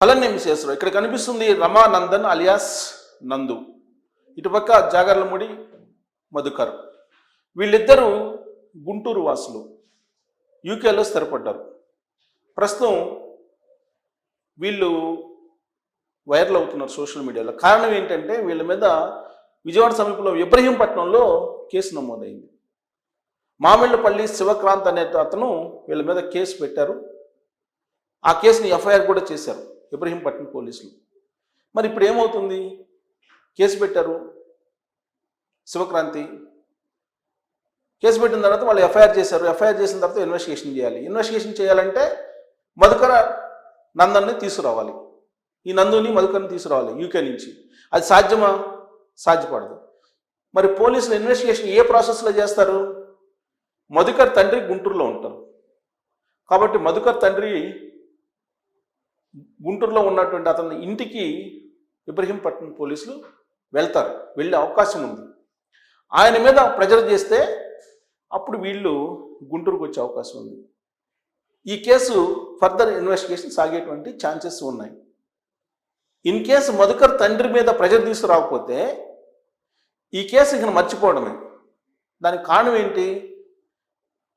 కలన్ చేస్తారు. ఇక్కడ కనిపిస్తుంది రమానందన్ అలియాస్ నందు, ఇటుపక్క జాగర్లముడి మధుకర్. వీళ్ళిద్దరూ గుంటూరు వాసులు, యూకేలో స్థిరపడ్డారు. ప్రస్తుతం వీళ్ళు వైరల్ అవుతున్నారు సోషల్ మీడియాలో. కారణం ఏంటంటే వీళ్ళ మీద విజయవాడ సమీపంలో ఇబ్రహీంపట్నంలో కేసు నమోదైంది. మామిళ్ళపల్లి శివక్రాంత్ అనే అతను వీళ్ళ మీద కేసు పెట్టారు. ఆ కేసుని ఎఫ్ఐఆర్ కూడా చేశారు ఇబ్రహీంపట్నం పోలీసులు. మరి ఇప్పుడు ఏమవుతుంది? కేసు పెట్టారు శివక్రాంతి, కేసు పెట్టిన తర్వాత వాళ్ళు ఎఫ్ఐఆర్ చేశారు. ఎఫ్ఐఆర్ చేసిన తర్వాత ఇన్వెస్టిగేషన్ చేయాలి. ఇన్వెస్టిగేషన్ చేయాలంటే మధుకర నందన్ని తీసుకురావాలి. ఈ నందుని మధుకర్ని తీసుకురావాలి యూకే నుంచి. అది సాధ్యమా? సాధ్యపడదు. మరి పోలీసులు ఇన్వెస్టిగేషన్ ఏ ప్రాసెస్లో చేస్తారు? మధుకర్ తండ్రి గుంటూరులో ఉంటారు కాబట్టి మధుకర్ తండ్రి గుంటూరులో ఉన్నటువంటి అతని ఇంటికి ఇబ్రహీంపట్నం పోలీసులు వెళ్తారు, వెళ్ళే అవకాశం ఉంది. ఆయన మీద ప్రెజర్ చేస్తే అప్పుడు వీళ్ళు గుంటూరుకు వచ్చే అవకాశం ఉంది. ఈ కేసు ఫర్దర్ ఇన్వెస్టిగేషన్ సాగేటువంటి ఛాన్సెస్ ఉన్నాయి. ఇన్ కేసు మధుకర్ తండ్రి మీద ప్రెజర్ తీసుకురాకపోతే ఈ కేసు ఇక మర్చిపోవడమే. దానికి కారణం ఏంటి?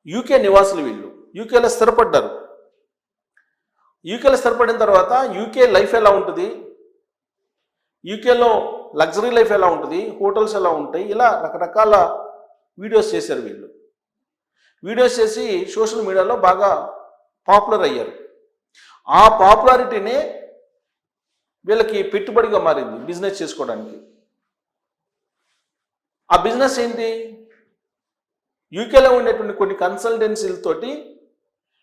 యూకే నివాసులు వీళ్ళు, యూకేలో స్థిరపడ్డారు. యూకేలో స్థిరపడిన తర్వాత యూకే లైఫ్ ఎలా ఉంటుంది, యూకేలో లగ్జరీ లైఫ్ ఎలా ఉంటుంది, హోటల్స్ ఎలా ఉంటాయి, ఇలా రకరకాల వీడియోస్ చేశారు వీళ్ళు. వీడియోస్ చేసి సోషల్ మీడియాలో బాగా పాపులర్ అయ్యారు. ఆ పాపులారిటీనే వీళ్ళకి పెట్టుబడిగా మారింది బిజినెస్ చేసుకోవడానికి. ఆ బిజినెస్ ఏంటి? యూకేలో ఉండేటువంటి కొన్ని కన్సల్టెన్సీలతోటి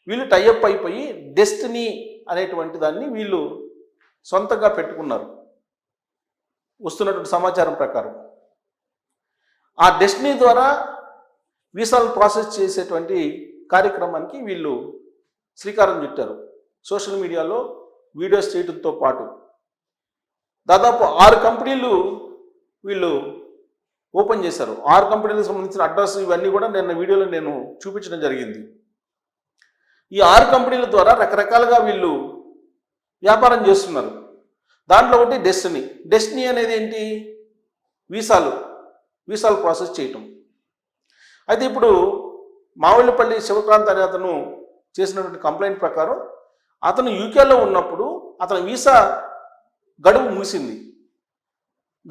వీళ్ళు టైఅప్ అయిపోయి డెస్టినీ అనేటువంటి దాన్ని వీళ్ళు సొంతంగా పెట్టుకున్నారు వస్తున్నటువంటి సమాచారం ప్రకారం. ఆ డెస్టినీ ద్వారా వీసాలు ప్రాసెస్ చేసేటువంటి కార్యక్రమానికి వీళ్ళు శ్రీకారం చుట్టారు. సోషల్ మీడియాలో వీడియోస్ చేయడంతో పాటు దాదాపు 6 కంపెనీలు వీళ్ళు ఓపెన్ చేశారు. 6 కంపెనీలకు సంబంధించిన అడ్రస్ ఇవన్నీ కూడా నిన్న వీడియోలో నేను చూపించడం జరిగింది. ఈ 6 కంపెనీల ద్వారా రకరకాలుగా వీళ్ళు వ్యాపారం చేస్తున్నారు. దాంట్లో ఒకటి డెస్టినీ. డెస్టినీ అనేది ఏంటి? వీసాలు ప్రాసెస్ చేయటం. అయితే ఇప్పుడు మామిళ్ళపల్లి శివక్రాంత్ అనే అతను చేసినటువంటి కంప్లైంట్ ప్రకారం అతను యూకేలో ఉన్నప్పుడు అతని వీసా గడువు ముగిసింది.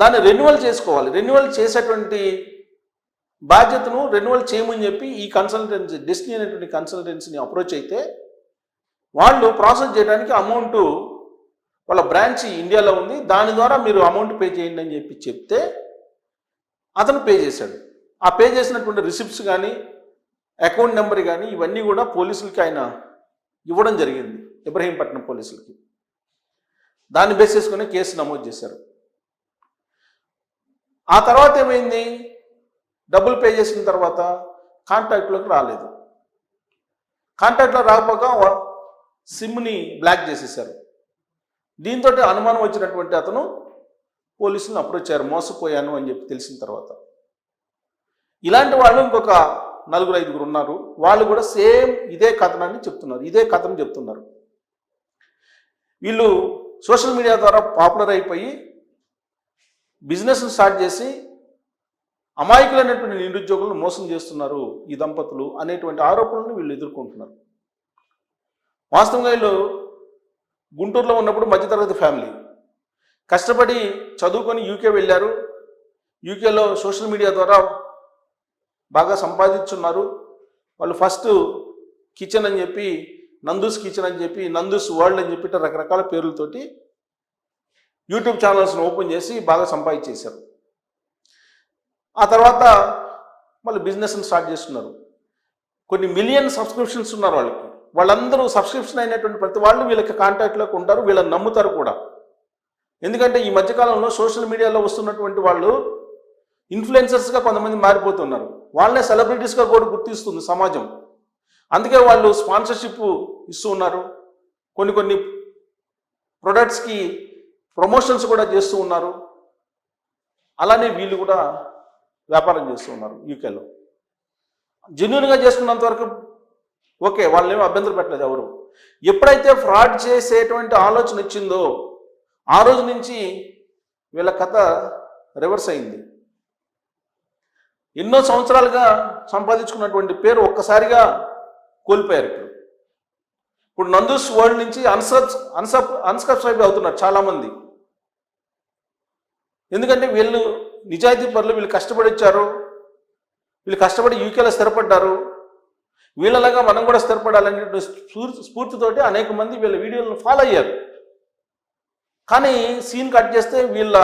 దాన్ని రెన్యువల్ చేసుకోవాలి. రెన్యువల్ చేసేటువంటి బాధ్యతను రెన్యువల్ చేయమని చెప్పి ఈ కన్సల్టెన్సీ డెస్టినీ అనేటువంటి కన్సల్టెన్సీని అప్రోచ్ అయితే వాళ్ళు ప్రాసెస్ చేయడానికి అమౌంట్, వాళ్ళ బ్రాంచ్ ఇండియాలో ఉంది, దాని ద్వారా మీరు అమౌంట్ పే చేయండి అని చెప్పి చెప్తే అతను పే చేశాడు. ఆ పే చేసినటువంటి రిసిప్ట్స్ కానీ అకౌంట్ నెంబర్ కానీ ఇవన్నీ కూడా పోలీసులకి ఆయన ఇవ్వడం జరిగింది, ఇబ్రహీంపట్నం పోలీసులకి. దాన్ని బేస్ చేసుకుని కేసు నమోదు చేశారు. ఆ తర్వాత ఏమైంది? డబ్బులు పే చేసిన తర్వాత కాంటాక్ట్లోకి రాలేదు. కాంటాక్ట్లో రాకపోక సిమ్ని బ్లాక్ చేసేసారు. దీంతో అనుమానం వచ్చినటువంటి అతను పోలీసులను అప్రోచ్ అయ్యారు, మోసపోయాను అని చెప్పి తెలిసిన తర్వాత. ఇలాంటి వాళ్ళు ఇంకొక 4-5 ఉన్నారు. వాళ్ళు కూడా సేమ్ ఇదే కథనాన్ని చెప్తున్నారు, ఇదే కథను చెప్తున్నారు. వీళ్ళు సోషల్ మీడియా ద్వారా పాపులర్ అయిపోయి బిజినెస్ స్టార్ట్ చేసి అమాయకులైనటువంటి నిరుద్యోగులను మోసం చేస్తున్నారు ఈ దంపతులు అనేటువంటి ఆరోపణలను వీళ్ళు ఎదుర్కొంటున్నారు. వాస్తవంగా వీళ్ళు గుంటూరులో ఉన్నప్పుడు మధ్యతరగతి ఫ్యామిలీ, కష్టపడి చదువుకొని యూకే వెళ్ళారు. యూకేలో సోషల్ మీడియా ద్వారా బాగా సంపాదించున్నారు. వాళ్ళు ఫస్ట్ కిచెన్ అని చెప్పి, నందూస్ కిచెన్ అని చెప్పి, నందూస్ వరల్డ్ అని చెప్పి రకరకాల పేర్లతోటి యూట్యూబ్ ఛానల్స్ని ఓపెన్ చేసి బాగా సంపాదించేశారు. ఆ తర్వాత మళ్ళీ బిజినెస్ని స్టార్ట్ చేస్తున్నారు. కొన్ని మిలియన్ సబ్స్క్రిప్షన్స్ ఉన్నారు వాళ్ళకి. వాళ్ళందరూ సబ్స్క్రిప్షన్ అయినటువంటి ప్రతి వాళ్ళు వీళ్ళకి కాంటాక్ట్లోకి ఉంటారు, వీళ్ళని నమ్ముతారు కూడా. ఎందుకంటే ఈ మధ్యకాలంలో సోషల్ మీడియాలో వస్తున్నటువంటి వాళ్ళు ఇన్ఫ్లుయెన్సర్స్గా కొంతమంది మారిపోతున్నారు. వాళ్ళనే సెలబ్రిటీస్గా కూడా గుర్తిస్తుంది సమాజం. అందుకే వాళ్ళు స్పాన్సర్షిప్ ఇస్తూ ఉన్నారు. కొన్ని ప్రొడక్ట్స్కి ప్రమోషన్స్ కూడా చేస్తూ ఉన్నారు. అలానే వీళ్ళు కూడా వ్యాపారం చేస్తూ ఉన్నారు యూకేలో. జెన్యూన్గా చేసుకున్నంత వరకు ఓకే, వాళ్ళని ఏమో అభ్యంతరం పెట్టలేదు ఎవరు. ఎప్పుడైతే ఫ్రాడ్ చేసేటువంటి ఆలోచన వచ్చిందో ఆ రోజు నుంచి వీళ్ళ కథ రివర్స్ అయింది. ఎన్నో సంవత్సరాలుగా సంపాదించుకున్నటువంటి పేరు ఒక్కసారిగా కోల్పోయారు. ఇప్పుడు నందూస్ వరల్డ్ నుంచి అన్సబ్స్క్రైబ్ అవుతున్నారు చాలామంది. ఎందుకంటే వీళ్ళు నిజాయితీ పరులు, వీళ్ళు కష్టపడి వచ్చారు, వీళ్ళు కష్టపడి యూకేలో స్థిరపడ్డారు, వీళ్ళలాగా మనం కూడా స్థిరపడాలనే స్ఫూర్తితోటి అనేక మంది వీళ్ళ వీడియోలను ఫాలో అయ్యారు. కానీ సీన్ కట్ చేస్తే వీళ్ళ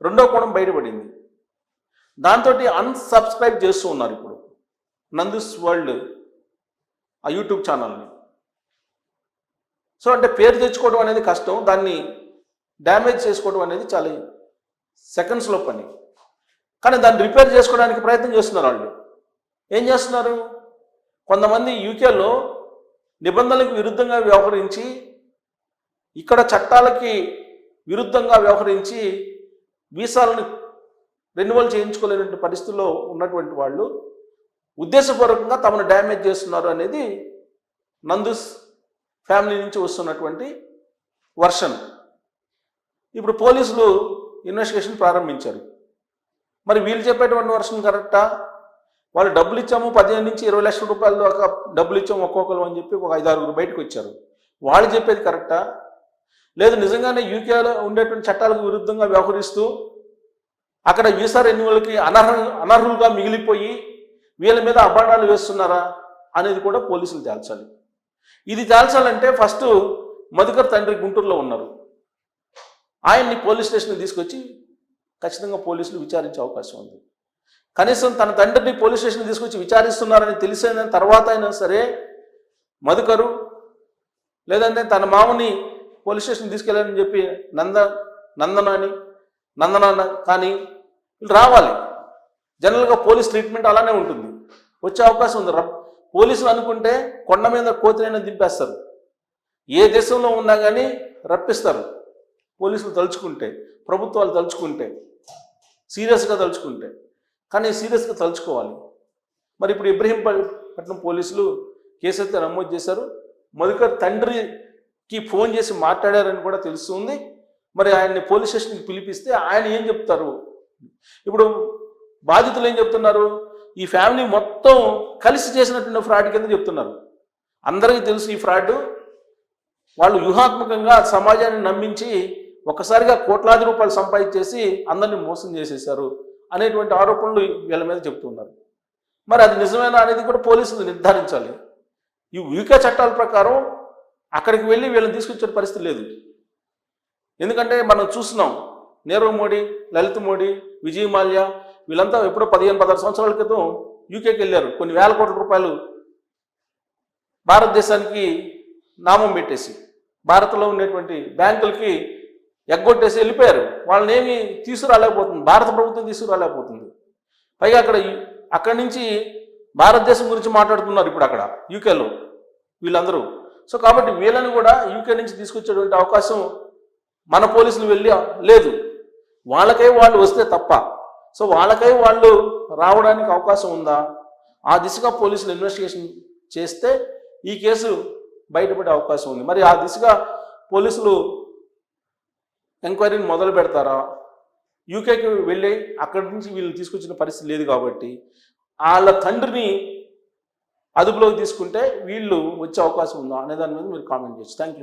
రెండో కోణం బయటపడింది. దాంతో అన్సబ్స్క్రైబ్ చేస్తూ ఉన్నారు ఇప్పుడు నందూస్ వరల్డ్ ఆ యూట్యూబ్ ఛానల్ని. సో అంటే పేరు తెచ్చుకోవడం అనేది కష్టం, దాన్ని డ్యామేజ్ చేసుకోవడం అనేది చాలా సెకండ్స్లో పని. కానీ దాన్ని రిపేర్ చేసుకోవడానికి ప్రయత్నం చేస్తున్నారు వాళ్ళు. ఏం చేస్తున్నారు? కొంతమంది యూకేలో నిబంధనలకు విరుద్ధంగా వ్యవహరించి, ఇక్కడ చట్టాలకి విరుద్ధంగా వ్యవహరించి వీసాలను రెన్యువల్ చేయించుకోలేనటువంటి పరిస్థితుల్లో ఉన్నటువంటి వాళ్ళు ఉద్దేశపూర్వకంగా తమను డ్యామేజ్ చేస్తున్నారు అనేది నందూస్ ఫ్యామిలీ నుంచి వస్తున్నటువంటి వర్షన్. ఇప్పుడు పోలీసులు ఇన్వెస్టిగేషన్ ప్రారంభించారు. మరి వీళ్ళు చెప్పేటువంటి వర్షన్ కరెక్టా? వాళ్ళు డబ్బులు ఇచ్చాము, 15 నుంచి 20 లక్షల రూపాయల దాకా డబ్బులు ఇచ్చాము ఒక్కొక్కరు అని చెప్పి ఒక 5-6 బయటకు వచ్చారు. వాళ్ళు చెప్పేది కరెక్టా? లేదు నిజంగానే యూకేలో ఉండేటువంటి చట్టాలకు విరుద్ధంగా వ్యవహరిస్తూ అక్కడ వీసా రెన్యువల్కి అనర్హులుగా మిగిలిపోయి వీళ్ళ మీద అభాండాలు వేస్తున్నారా అనేది కూడా పోలీసులు తేల్చాలి. ఇది తేల్చాలంటే ఫస్ట్ మధుకర్ తండ్రి గుంటూరులో ఉన్నారు, ఆయన్ని పోలీస్ స్టేషన్కి తీసుకొచ్చి ఖచ్చితంగా పోలీసులు విచారించే అవకాశం ఉంది. కనీసం తన తండ్రిని పోలీస్ స్టేషన్కి తీసుకొచ్చి విచారిస్తున్నారని తెలిసిన తర్వాత అయినా సరే మధుకరు లేదంటే తన మామని పోలీస్ స్టేషన్కి తీసుకెళ్ళాలని చెప్పి నందన కానీ రావాలి. జనరల్గా పోలీస్ ట్రీట్మెంట్ అలానే ఉంటుంది, వచ్చే అవకాశం ఉంది. పోలీసులు అనుకుంటే కొండ మీద కోతినైనా దింపేస్తారు, ఏ దేశంలో ఉన్నా కానీ రప్పిస్తారు. పోలీసులు తలుచుకుంటే, ప్రభుత్వాలు తలుచుకుంటే, సీరియస్గా తలుచుకుంటే. కానీ సీరియస్గా తలుచుకోవాలి. మరి ఇప్పుడు ఇబ్రహీంపట్నం పోలీసులు కేసు అయితే నమోదు చేశారు. మధుకర్ తండ్రికి ఫోన్ చేసి మాట్లాడారని కూడా తెలుస్తుంది. మరి ఆయన్ని పోలీస్ స్టేషన్కి పిలిపిస్తే ఆయన ఏం చెప్తారు? ఇప్పుడు బాధితులు ఏం చెప్తున్నారు? ఈ ఫ్యామిలీ మొత్తం కలిసి చేసినటువంటి ఫ్రాడ్ కింద చెప్తున్నారు. అందరికీ తెలుసు ఈ ఫ్రాడ్. వాళ్ళు వ్యూహాత్మకంగా సమాజాన్ని నమ్మించి ఒక్కసారిగా కోట్లాది రూపాయలు సంపాదించేసి అందరినీ మోసం చేసేశారు అనేటువంటి ఆరోపణలు వీళ్ళ మీద చెప్తున్నారు. మరి అది నిజమేనా అనేది కూడా పోలీసులు నిర్ధారించాలి. ఈ యూకే చట్టాల ప్రకారం అక్కడికి వెళ్ళి వీళ్ళని తీసుకొచ్చే పరిస్థితి లేదు. ఎందుకంటే మనం చూస్తున్నాం, నీరవ్ మోడీ, లలిత్ మోడీ, విజయ్ మాల్యా వీళ్ళంతా ఎప్పుడో 15-16 సంవత్సరాల క్రితం యూకేకి వెళ్ళారు. కొన్ని వేల కోట్ల రూపాయలు భారతదేశానికి నామం పెట్టేసి భారత్లో ఉండేటువంటి బ్యాంకులకి ఎగ్గొట్టేసి వెళ్ళిపోయారు. వాళ్ళని ఏమి తీసుకురాలేకపోతుంది, భారత ప్రభుత్వం తీసుకురాలేకపోతుంది. పైగా అక్కడి నుంచి భారతదేశం గురించి మాట్లాడుతున్నారు ఇప్పుడు అక్కడ యూకేలో వీళ్ళందరూ. సో కాబట్టి వీళ్ళని కూడా యూకే నుంచి తీసుకొచ్చేటువంటి అవకాశం మన పోలీసులు వెళ్ళి లేదు. వాళ్ళకై వాళ్ళు వస్తే తప్ప. సో వాళ్ళకై వాళ్ళు రావడానికి అవకాశం ఉందా? ఆ దిశగా పోలీసులు ఇన్వెస్టిగేషన్ చేస్తే ఈ కేసు బయటపడే అవకాశం ఉంది. మరి ఆ దిశగా పోలీసులు ఎంక్వైరీని మొదలు పెడతారా? యూకేకి వెళ్ళి అక్కడి నుంచి వీళ్ళు తీసుకొచ్చిన పరిస్థితి లేదు కాబట్టి వాళ్ళ తండ్రిని అదుపులోకి తీసుకుంటే వీళ్ళు వచ్చే అవకాశం ఉందా అనే దాని మీద మీరు కామెంట్ చేయొచ్చు. Thank you.